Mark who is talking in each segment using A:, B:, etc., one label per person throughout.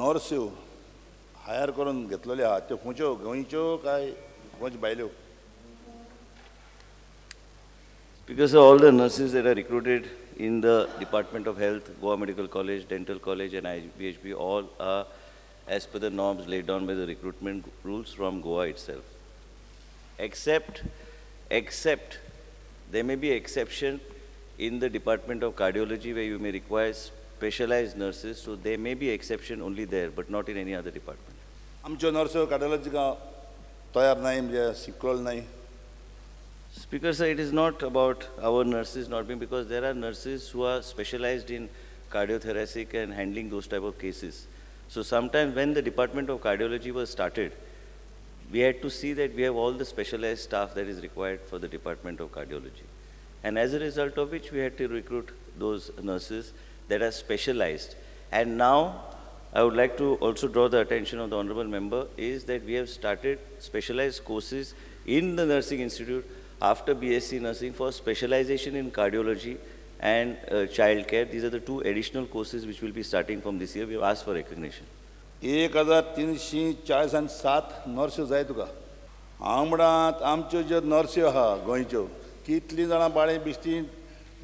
A: नर्स्यो higher करून घेतलेले आहात त्यो खंयच्यो गोंयच्यो काय खंयच्यो भायल्यो?
B: Because all the nurses that are recruited in the Department of Health, Goa Medical College, Dental College and IBHB, all are as per the norms laid down by the recruitment rules from Goa itself. Except there may be exception in the Department of Cardiology where you may require specialized nurses, so there may be exception only there, but not in any other department.
A: आमच्यो नर्स्यो कार्डियोलॉजिका तयार नाही म्हणजे शिकलेलो नाही.
B: Speaker sir, it is not about our nurses not being, because there are nurses who are specialized in cardiothoracic and handling those type of cases. So sometimes when the Department of Cardiology was started, we had to see that we have all the specialized staff that is required for the Department of Cardiology. And as a result of which we had to recruit those nurses that are specialized. And now I would like to also draw the attention of the Honorable Member is that we have started specialized courses in the Nursing Institute after BSc Nursing for specialization in cardiology and child care. These are the two additional courses which will be starting from this year. We have asked for recognition.
A: 1347 नर्स्यो जाय तुका. आमडांत आमच्यो ज्यो नर्स्यो आहा गोंयच्यो कितलीं जाणां बाळे बिश्टी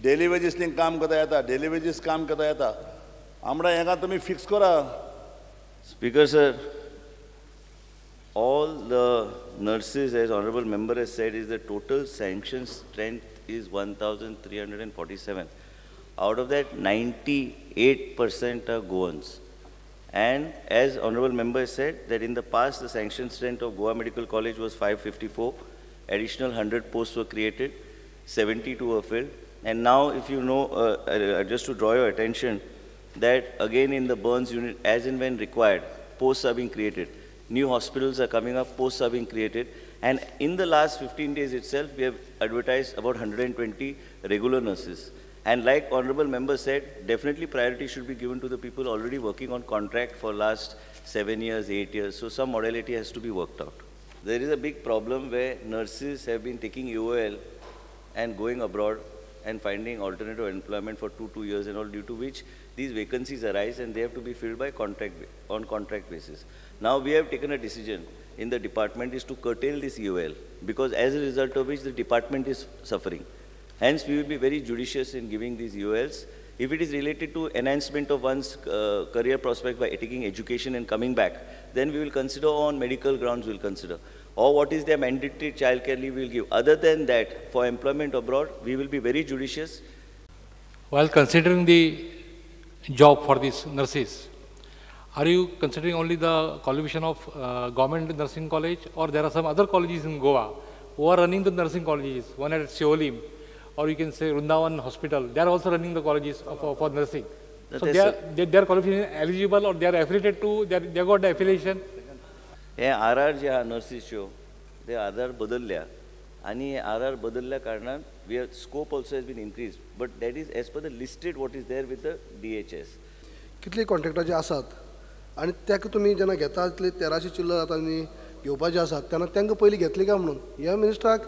A: daily वेजीसनी काम करता येता, डेली वेजीस काम करता येता. आमडां हेका तुमी फिक्स करा.
B: Speaker sir, all the nurses, as Honorable Member has said, is the total sanction strength is 1,347. Out of that, 98% are Goans. And as Honorable Member said, that in the past, the sanction strength of Goa Medical College was 554. Additional 100 posts were created, 72 were filled. And now, if you know, just to draw your attention, that again in the burns unit, as and when required, posts are being created. New hospitals are coming up, posts are being created. And in the last 15 days itself, we have advertised about 120 regular nurses. And like Honorable Member said, definitely priority should be given to the people already working on contract for last 7 years, 8 years. So some modality has to be worked out. There is a big problem where nurses have been taking UOL and going abroad and finding alternative employment for 2 years and all, due to which these vacancies arise and they have to be filled by on contract basis. Now we have taken a decision in the department is to curtail this UOL, because as a result of which the department is suffering. Hence we will be very judicious in giving these UOLs. If it is related to enhancement of one's career prospect by taking education and coming back, then we will consider on medical grounds we will consider. Or what is their mandatory childcare leave we will give. Other than that, for employment abroad, we will be very judicious.
C: While considering the job for these nurses, are you considering only the qualification of government nursing college, or there are some other colleges in Goa who are running the nursing colleges, one at Siolim, or you can say Rundavan Hospital, they are also running the colleges for nursing. So their qualification eligible, or they are affiliated to, they got the affiliation?
B: Yeah, RR जे हा nurses show, they RR बदलल्या, आणि RR बदलल्या कारणान scope also has been increased, but that is as per the listed what is there with the DHS.
D: कितली कॉन्ट्रॅक्टाचे आसात आणि त्याक तुम्ही जेन्ना घेता तितले 1300 चिल्लर आतां आनी घेवपाचे आसात तेन्ना तांकां पयलीं घेतली काय म्हणून ह्या मिनिस्टराक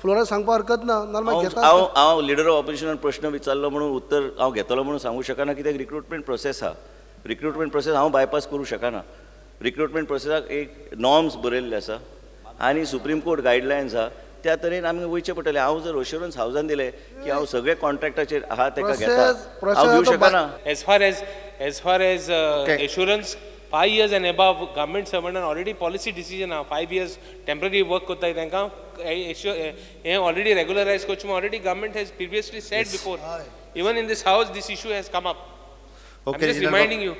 D: फ्लोराक सांगपा हरकत ना नाल्यार घेता.
B: हांव लिडर ऑफ ऑपोजिशनान प्रश्न विचारलो म्हणून उत्तर हांव घेतलो म्हणून सांगू शकना, कित्याक रिक्रुटमेंट प्रोसेस आहा. रिक्रुटमेंट प्रोसेस हांव बायपास करूं शकना. रिक्रुटमेंट प्रोसेसाक एक नॉर्म्स बरयल्ले आसा आनी सुप्रीम कोर्ट गायडलायन्स आहा, त्या तरेन आमी वयचे पडटले. हांव जर अश्युरन्स हावजान दिले की हांव सगळे कॉन्ट्रॅक्टाचेर आहा तेका घेता, हांव घेवं शकना.
E: As far as assurance, 5 years and above, government servant and already policy decision 5 years temporary work kota hai tenka already regularized coach already government has previously said before. Even in this house this issue has come up. I'm just reminding you.